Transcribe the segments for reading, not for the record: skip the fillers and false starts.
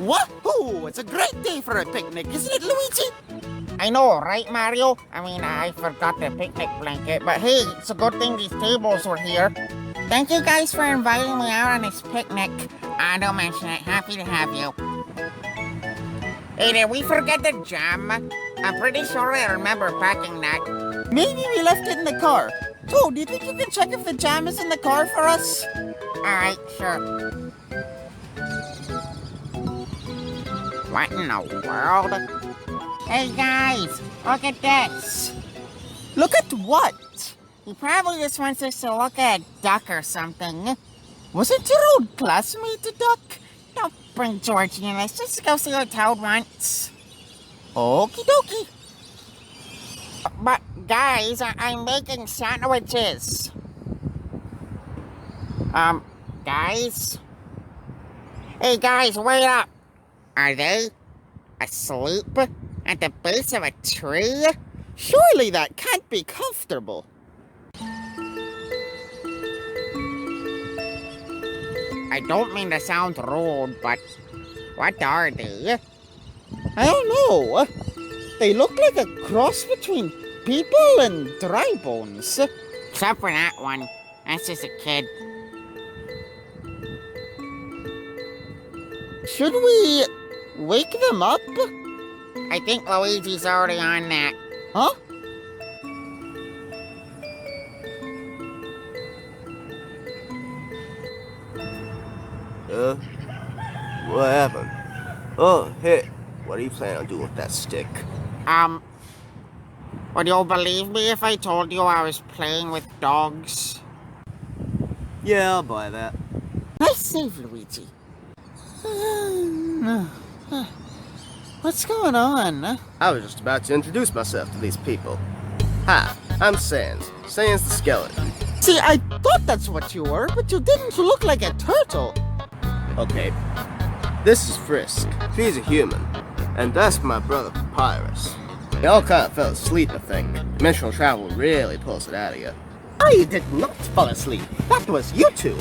Woohoo! It's a great day for a picnic, isn't it, Luigi? I know, right, Mario? I forgot the picnic blanket, but hey, it's a good thing these tables were here. Thank you guys for inviting me out on this picnic. Don't mention it. Happy to have you. Hey, did we forget the jam? I'm pretty sure I remember packing that. Maybe we left it in the car. So, do you think you can check if the jam is in the car for us? Alright, sure. What in the world? Hey guys, look at this. Look at what? He probably just wants us to look at a duck or something. Wasn't your old classmate a duck? Don't bring Georgie in. Let's just go see what Toad wants. Okie dokie. But guys, I'm making sandwiches. Guys? Hey guys, wait up. Are they asleep at the base of a tree? Surely that can't be comfortable. I don't mean to sound rude, but what are they? I don't know. They look like a cross between people and dry bones. Except for that one. That's just a kid. Should we wake them up? I think Luigi's already on that. Huh? What happened? Oh, hey, what are you planning on doing with that stick? Would you believe me if I told you I was playing with dogs? Yeah, I'll buy that. Nice save, Luigi. What's going on? I was just about to introduce myself to these people. Hi, I'm Sans. Sans the skeleton. See, I thought that's what you were, but you didn't look like a turtle. Okay, this is Frisk. She's a human. And that's my brother Papyrus. They all kind of fell asleep, I think. Dimensional travel really pulls it out of you. I did not fall asleep. That was you two.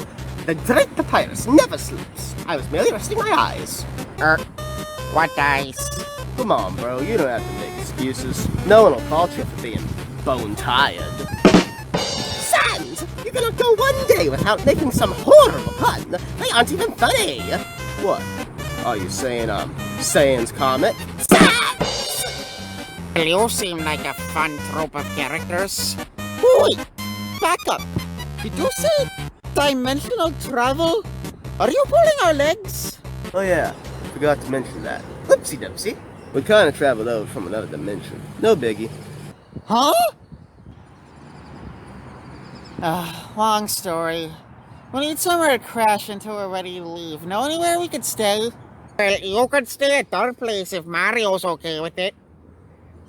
The great Papyrus never sleeps. I was merely resting my eyes. What eyes? Come on, bro, you don't have to make excuses. No one will fault you for being bone-tired. Sans! You cannot go one day without making some horrible pun. They aren't even funny. What? Are you saying Sans comic? Sans! You seem like a fun troop of characters. Wait, back up. Did you say dimensional travel? Are you pulling our legs? Oh yeah, forgot to mention that. Oopsie doopsie. We kind of traveled over from another dimension. No biggie. Huh? Long story. We need somewhere to crash until we're ready to leave. Know anywhere we could stay? Well, you could stay at our place if Mario's okay with it.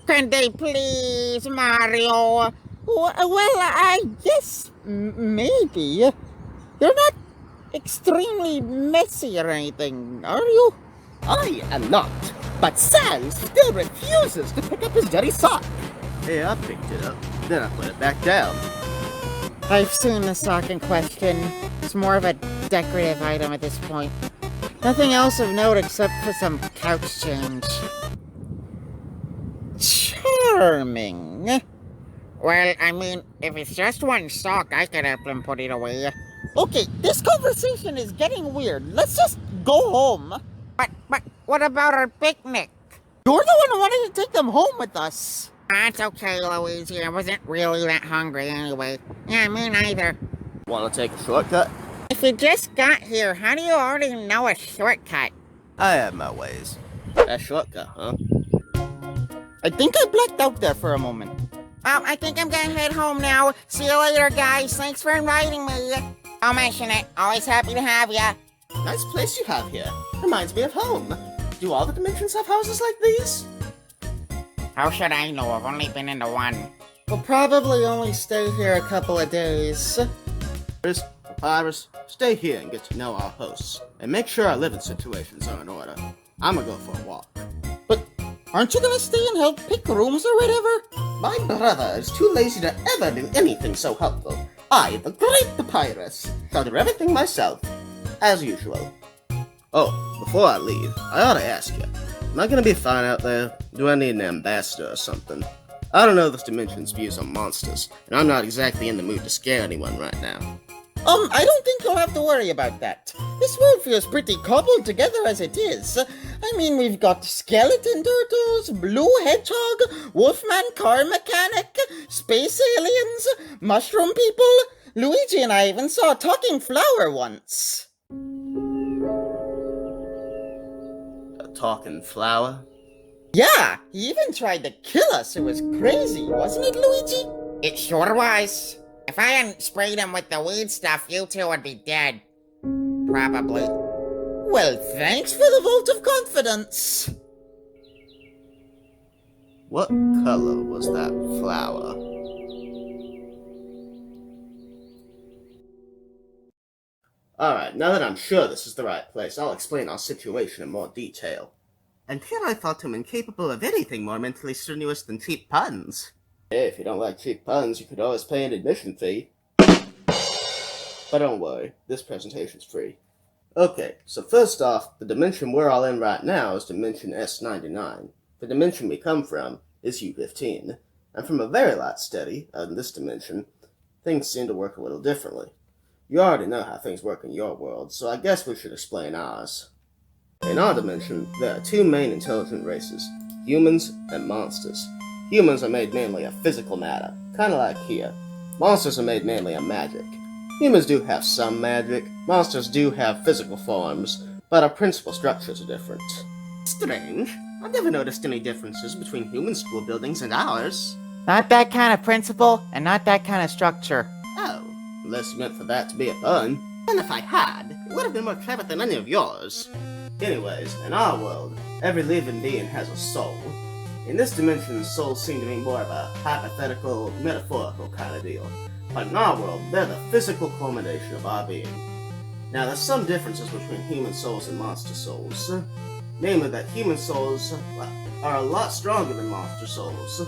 Can they please, Mario? Well, I guess maybe. You're not extremely messy or anything, are you? I am not. But Sans still refuses to pick up his dirty sock. Hey, I picked it up. Then I put it back down. I've seen the sock in question. It's more of a decorative item at this point. Nothing else of note except for some couch change. Charming. Well, if it's just one sock, I could help them put it away. Okay, this conversation is getting weird. Let's just go home. But what about our picnic? You're the one who wanted to take them home with us. That's okay, Luigi. I wasn't really that hungry anyway. Yeah, me neither. Want to take a shortcut? If you just got here, how do you already know a shortcut? I have my ways. A shortcut, huh? I think I blacked out there for a moment. Oh, I think I'm gonna head home now. See you later, guys. Thanks for inviting me. I'll mention it. Always happy to have ya. Nice place you have here. Reminds me of home. Do all the dimensions have houses like these? How should I know? I've only been into one. We'll probably only stay here a couple of days. Frisk, Papyrus, stay here and get to know our hosts. And make sure our living situations are in order. I'm gonna go for a walk. But aren't you gonna stay and help pick rooms or whatever? My brother is too lazy to ever do anything so helpful. I, the great Papyrus, shall do everything myself, as usual. Oh, before I leave, I ought to ask you, am I gonna be fine out there? Do I need an ambassador or something? I don't know this dimension's views on monsters, and I'm not exactly in the mood to scare anyone right now. I don't think you'll have to worry about that. This world feels pretty cobbled together as it is. I mean, we've got skeleton turtles, blue hedgehog, wolfman car mechanic, space aliens, mushroom people. Luigi and I even saw a talking flower once. A talking flower? Yeah, he even tried to kill us. It was crazy, wasn't it, Luigi? It sure was. If I hadn't sprayed him with the weed stuff, you two would be dead. Probably. Well, thanks for the vote of confidence. What color was that flower? Alright, now that I'm sure this is the right place, I'll explain our situation in more detail. Until I thought him incapable of anything more mentally strenuous than cheap puns. Hey, if you don't like cheap puns, you could always pay an admission fee. But don't worry, this presentation's free. Okay, so first off, the dimension we're all in right now is dimension S99. The dimension we come from is U15. And from a very light study in this dimension, things seem to work a little differently. You already know how things work in your world, so I guess we should explain ours. In our dimension, there are two main intelligent races, humans and monsters. Humans are made mainly of physical matter, kinda like here. Monsters are made mainly of magic. Humans do have some magic, monsters do have physical forms, but our principal structures are different. Strange. I've never noticed any differences between human school buildings and ours. Not that kind of principle, and not that kind of structure. Oh. Unless you meant for that to be a pun. And if I had, it would have been more clever than any of yours. Anyways, in our world, every living being has a soul. In this dimension, souls seem to be more of a hypothetical, metaphorical kind of deal. But in our world, they're the physical culmination of our being. Now, there's some differences between human souls and monster souls. Namely that human souls are a lot stronger than monster souls,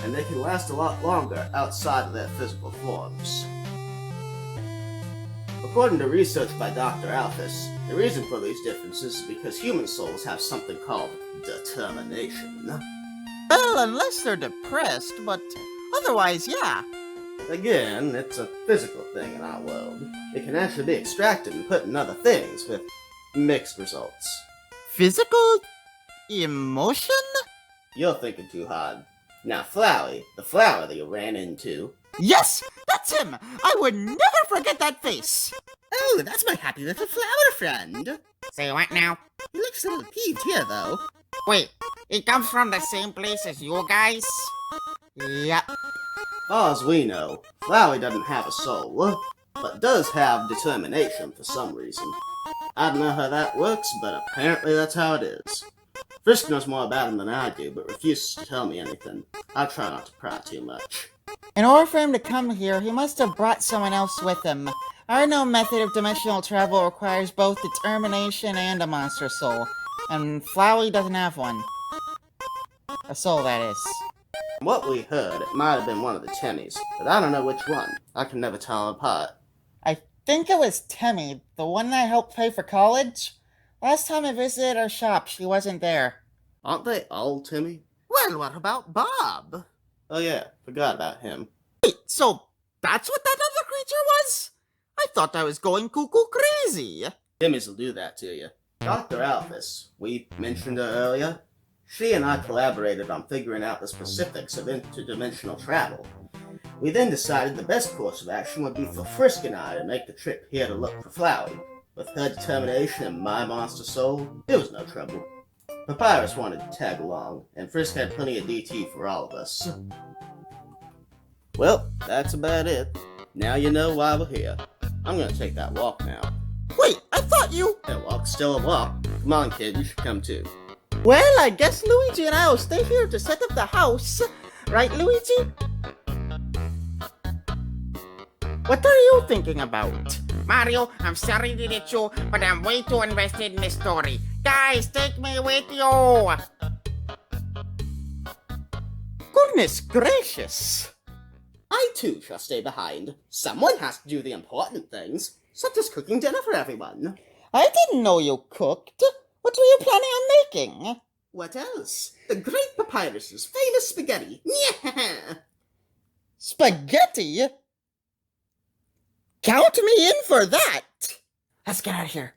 and they can last a lot longer outside of their physical forms. According to research by Dr. Alphys, the reason for these differences is because human souls have something called determination. Well, unless they're depressed, but otherwise, yeah. Again, it's a physical thing in our world. It can actually be extracted and put in other things with mixed results. Physical emotion? You're thinking too hard. Now, Flowey, the flower that you ran into. Yes, that's him! I would never forget that face! Oh, that's my happy little flower friend. Say what now? He looks a little peeved here, though. Wait, he comes from the same place as you guys? Yep. Far as we know, Flowey doesn't have a soul, but does have determination for some reason. I don't know how that works, but apparently that's how it is. Frisk knows more about him than I do, but refuses to tell me anything. I try not to pry too much. In order for him to come here, he must have brought someone else with him. Our known method of dimensional travel requires both determination and a monster soul, and Flowey doesn't have one. A soul, that is. From what we heard, it might have been one of the Temmies, but I don't know which one. I can never tell them apart. I think it was Temmie, the one that helped pay for college. Last time I visited her shop, she wasn't there. Aren't they all Timmy? Well, what about Bob? Oh yeah, forgot about him. So, that's what that other creature was? I thought I was going cuckoo crazy. Timmy's will do that to you. Dr. Alphys, we mentioned her earlier. She and I collaborated on figuring out the specifics of interdimensional travel. We then decided the best course of action would be for Frisk and I to make the trip here to look for Flowey. With her determination and my monster soul, it was no trouble. Papyrus wanted to tag along, and Frisk had plenty of DT for all of us. Well, that's about it. Now you know why we're here. I'm gonna take that walk now. Wait, I thought you... A walk's still a walk. Come on, kid, you should come too. Well, I guess Luigi and I will stay here to set up the house. Right, Luigi? What are you thinking about? Mario, I'm sorry to hit you, but I'm way too invested in this story. Guys, take me with you! Goodness gracious! I too shall stay behind. Someone has to do the important things, such as cooking dinner for everyone. I didn't know you cooked. What were you planning on making? What else? The Great Papyrus's famous spaghetti. Yeah. Spaghetti? Count me in for that! Let's get out of here.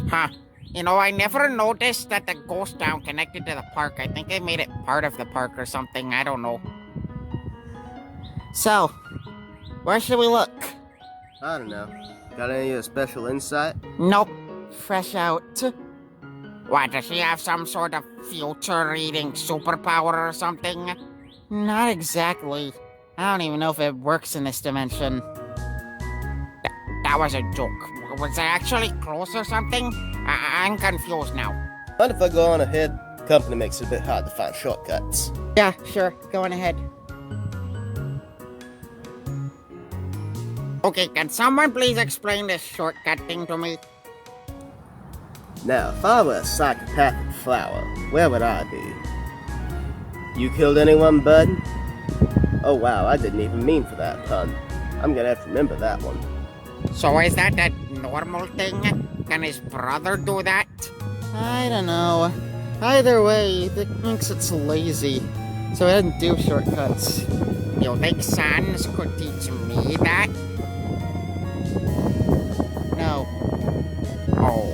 Huh. You know, I never noticed that the ghost town connected to the park. I think they made it part of the park or something. I don't know. So, where should we look? I don't know. Got any special insight? Nope. Fresh out. What, does she have some sort of future-reading superpower or something? Not exactly. I don't even know if it works in this dimension. That was a joke. Was I actually close or something? I'm confused now. Mind if I go on ahead? Company makes it a bit hard to find shortcuts. Yeah, sure. Go on ahead. Okay, can someone please explain this shortcut thing to me? Now, if I were a psychopathic flower, where would I be? You killed anyone, bud? Oh wow, I didn't even mean for that pun. I'm gonna have to remember that one. So is that a normal thing? Can his brother do that? I don't know. Either way, it thinks it's lazy, so I didn't do shortcuts. You think Sans could teach me that? No. Oh.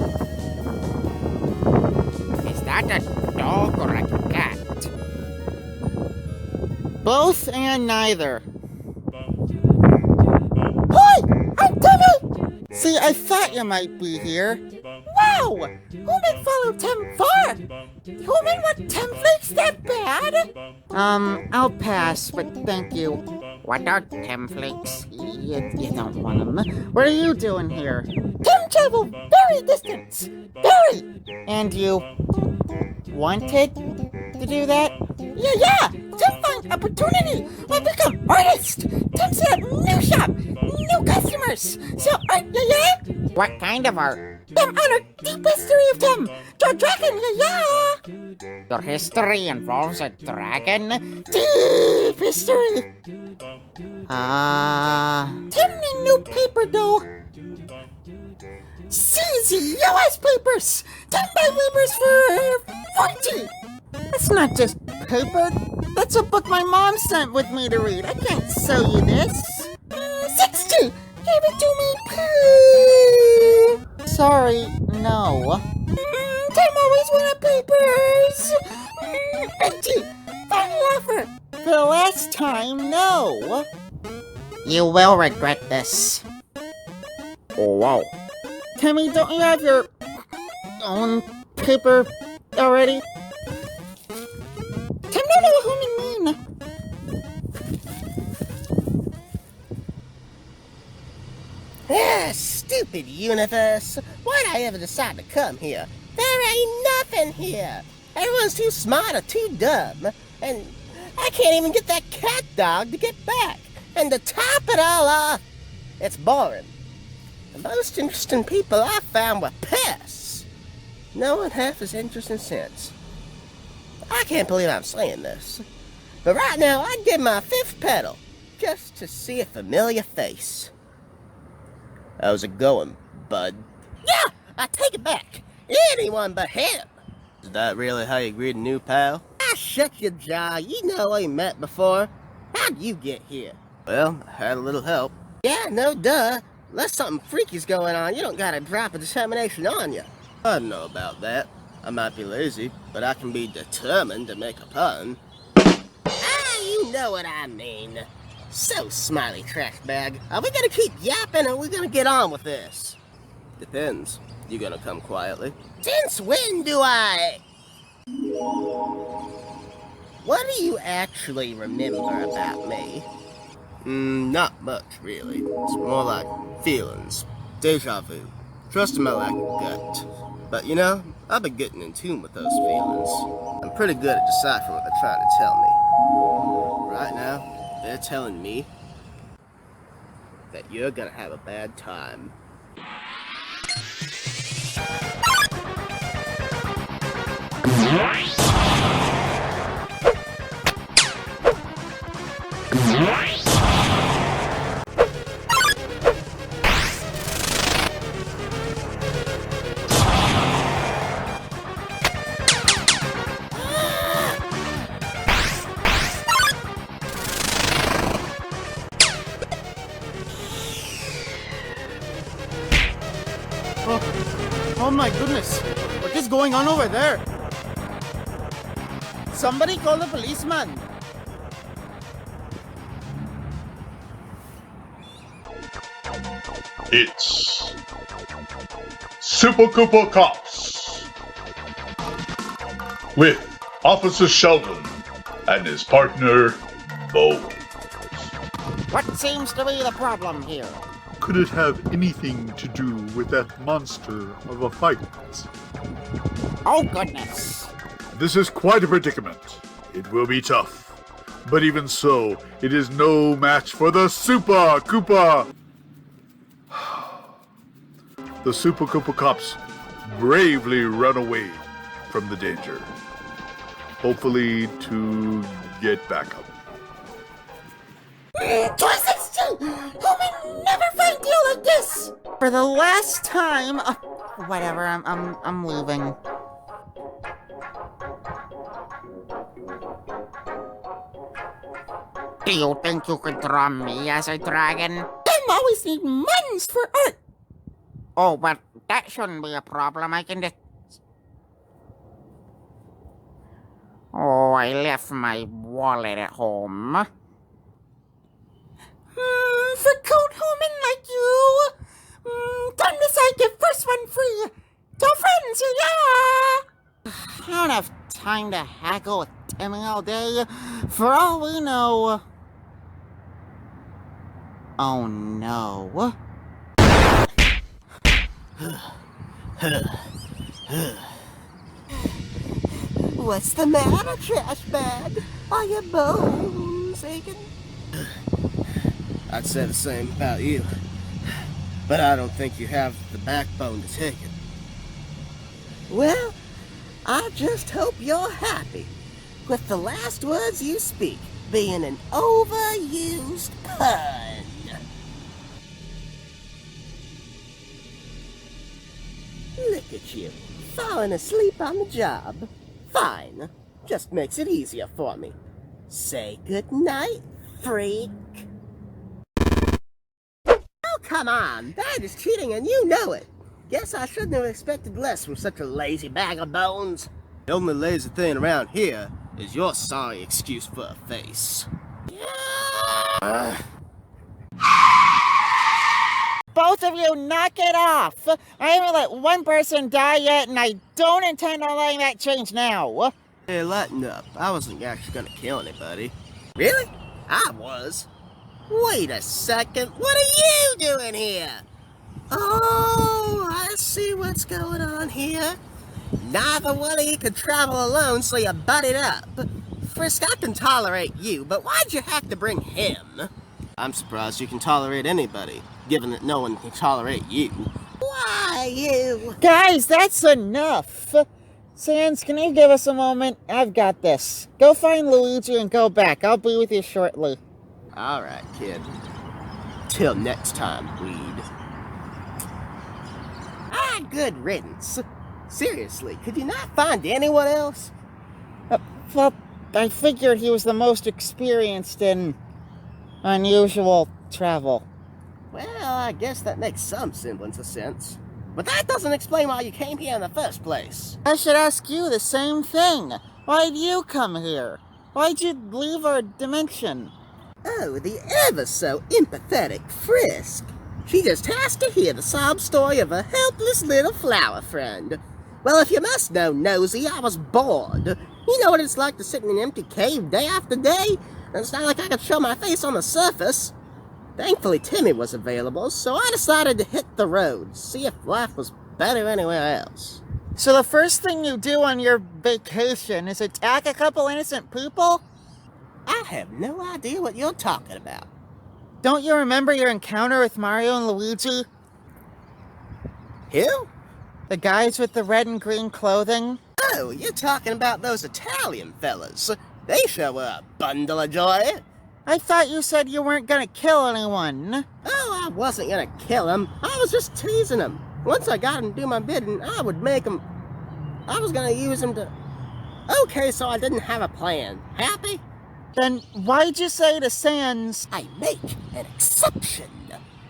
Is that a dog or a cat? Both and neither. Hi! I'm Timmy! See, I thought you might be here. Wow! Who may follow Tim far? Who may want Tim Flakes that bad? I'll pass, but thank you. What are Temflakes? You don't want them. What are you doing here? Tim traveled very distance. Very! And you wanted to do that? Yeah! Tim find opportunity. I'll become artist. Tim set up new shop, new customers. So art, yeah? What kind of art? Tim honor deep history of Tim. The dragon, yeah. Your history involves a dragon? Deep history. Tim need new paper though. CZ US papers. 10 by papers for 40. That's not just paper. That's a book my mom sent with me to read. I can't sell you this. 60. Give it to me, please. Sorry, no. Tim always wanted papers. 80. Final offer. For the last time, no. You will regret this. Oh, wow. Timmy, don't you have your own paper already? Tim don't know who you mean. Ah, stupid universe. Why'd I ever decide to come here? There ain't nothing here. Everyone's too smart or too dumb. And I can't even get that cat dog to get back. And to top it all off, it's boring. The most interesting people I found were pests. No one half as interesting since. I can't believe I'm saying this. But right now, I'd give my fifth pedal just to see a familiar face. How's it going, bud? Yeah, I take it back. Anyone but him. Is that really how you greet a new pal? Ah, shut your jaw. You know we met before. How'd you get here? Well, I had a little help. Yeah, no duh. Unless something freaky's going on, you don't got a drop of determination on you. I don't know about that. I might be lazy, but I can be determined to make a pun. Ah, you know what I mean. So, smiley trash bag, are we gonna keep yapping or are we gonna get on with this? Depends. You gonna come quietly? Since when do I... What do you actually remember about me? Not much, really. It's more like feelings. Deja vu. Trusting my lack of gut. But you know, I've been getting in tune with those feelings. I'm pretty good at deciphering what they're trying to tell me. Right now, they're telling me that you're gonna have a bad time. Oh my goodness! What is going on over there? Somebody call the policeman! It's Super Koopa Cops with Officer Sheldon and his partner, Bo. What seems to be the problem here? Could it have anything to do with that monster of a fight? Oh, goodness. This is quite a predicament. It will be tough. But even so, it is no match for the Super Koopa! The Super Koopa Cops bravely run away from the danger. Hopefully to get back up. Twice Who may never find you like this! For the last time... whatever, I'm leaving. Do you think you could draw me as a dragon? I always need months for art! Oh, but that shouldn't be a problem. I can just... Oh, I left my wallet at home. For coat human like you, time to say get first one free. Tell friends, yeah! I don't have time to haggle with Timmy all day. For all we know... Oh, no. What's the matter, trash bag? Are your bones aching? I'd say the same about you. But I don't think you have the backbone to take it. Well, I just hope you're happy with the last words you speak being an overused pun. Look at you, falling asleep on the job. Fine, just makes it easier for me. Say good night, freak. Oh, come on, that is cheating and you know it. Guess I shouldn't have expected less from such a lazy bag of bones. The only lazy thing around here is your sorry excuse for a face. Both of you, knock it off! I haven't let one person die yet, and I don't intend on letting that change now. Hey, lighten up. I wasn't actually gonna kill anybody. Really? I was. Wait a second, what are you doing here? Oh, I see what's going on here. Neither one of you could travel alone, so you butted up. Frisk, I can tolerate you, but why'd you have to bring him? I'm surprised you can tolerate anybody, given that no one can tolerate you. Why you? Guys, that's enough! Sans, can you give us a moment? I've got this. Go find Luigi and go back. I'll be with you shortly. Alright, kid. Till next time, weed. Good riddance. Seriously, could you not find anyone else? Well, I figured he was the most experienced in unusual travel. Well, I guess that makes some semblance of sense. But that doesn't explain why you came here in the first place. I should ask you the same thing. Why'd you come here? Why'd you leave our dimension? Oh, the ever so empathetic Frisk. She just has to hear the sob story of a helpless little flower friend. Well, if you must know, Nosy, I was bored. You know what it's like to sit in an empty cave day after day? And it's not like I could show my face on the surface. Thankfully, Timmy was available, so I decided to hit the road, see if life was better anywhere else. So the first thing you do on your vacation is attack a couple innocent people? I have no idea what you're talking about. Don't you remember your encounter with Mario and Luigi? Who? The guys with the red and green clothing? Oh, you're talking about those Italian fellas. They sure were a bundle of joy. I thought you said you weren't gonna kill anyone. Oh, I wasn't gonna kill him. I was just teasing him. Once I got him to do my bidding, I would make him... I was gonna use him to... Okay, so I didn't have a plan. Happy? Then why'd you say to Sans... I make an exception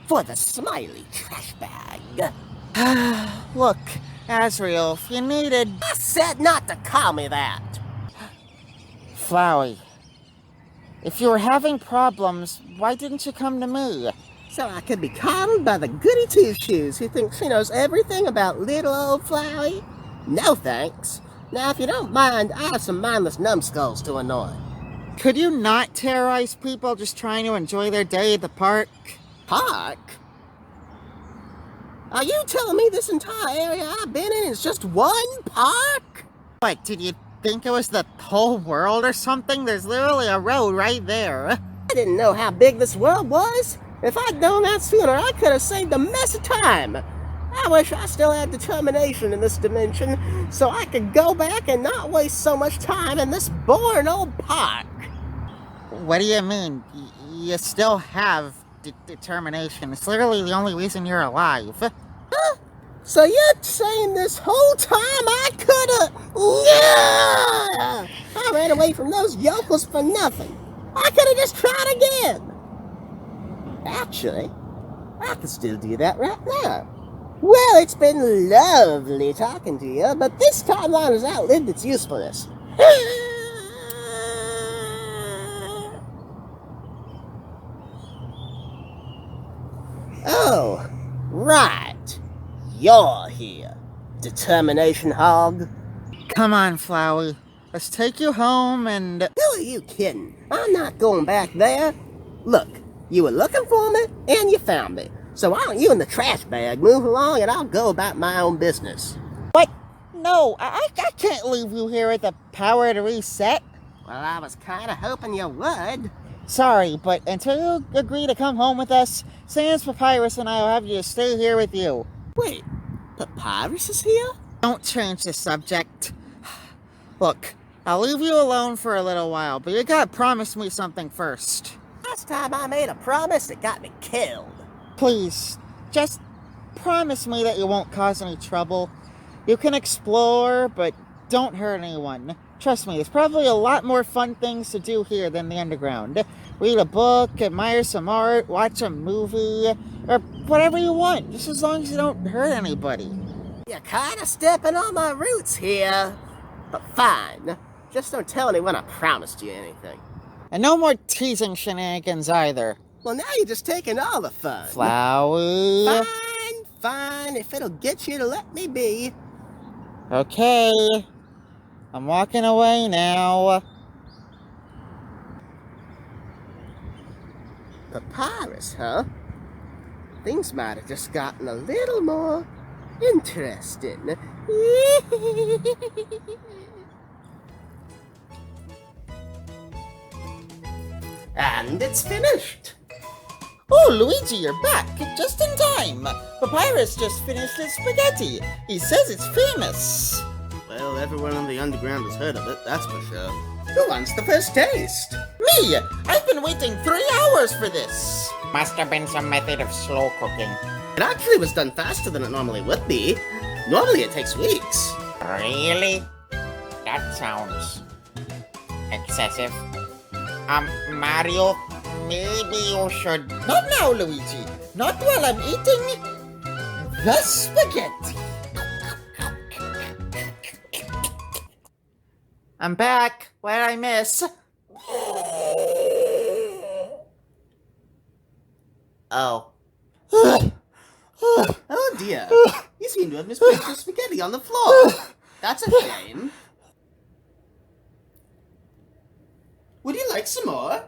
for the smiley trash bag. Look, Asriel, if you needed... I said not to call me that. Flowey, if you were having problems, why didn't you come to me? So I could be coddled by the goody two-shoes who thinks she knows everything about little old Flowey? No thanks. Now, if you don't mind, I have some mindless numbskulls to annoy. Could you not terrorize people just trying to enjoy their day at the park? Park? Are you telling me this entire area I've been in is just one park? What, did you think it was the whole world or something? There's literally a road right there. I didn't know how big this world was. If I'd known that sooner, I could have saved a mess of time. I wish I still had determination in this dimension, so I could go back and not waste so much time in this boring old park. What do you mean? You still have determination. It's literally the only reason you're alive. Huh? So you're saying this whole time I could've... I ran away from those yokels for nothing. I could've just tried again. Actually, I can still do that right now. Well, it's been lovely talking to you, but this timeline has outlived its usefulness. Oh, right. You're here, Determination Hog. Come on, Flowey. Let's take you home and... Who are you kidding? I'm not going back there. Look, you were looking for me, and you found me. So why don't you and the trash bag move along and I'll go about my own business. What? No, I can't leave you here at the power to reset. Well, I was kind of hoping you would. Sorry, but until you agree to come home with us, Sans, Papyrus, and I will have you stay here with you. Wait, Papyrus is here? Don't change the subject. Look, I'll leave you alone for a little while, but you gotta promise me something first. Last time I made a promise, it got me killed. Please, just promise me that you won't cause any trouble. You can explore, but don't hurt anyone. Trust me, there's probably a lot more fun things to do here than the underground. Read a book, admire some art, watch a movie, or whatever you want, just as long as you don't hurt anybody. You're kind of stepping on my roots here. But fine, just don't tell anyone I promised you anything. And no more teasing shenanigans either. Well, now you're just taking all the fun. Flowey. Fine, if it'll get you to let me be. Okay. I'm walking away now. Papyrus, huh? Things might have just gotten a little more interesting. And it's finished. Oh, Luigi, you're back, just in time. Papyrus just finished his spaghetti. He says it's famous. Well, everyone in the underground has heard of it, that's for sure. Who wants the first taste? Me! I've been waiting 3 hours for this. Must have been some method of slow cooking. It actually was done faster than it normally would be. Normally it takes weeks. Really? That sounds excessive. Mario, maybe you should... Not now, Luigi. Not while I'm eating the spaghetti. I'm back. What'd I miss? Oh. Oh dear. You seem to have misplaced your spaghetti on the floor. That's a shame. Would you like some more?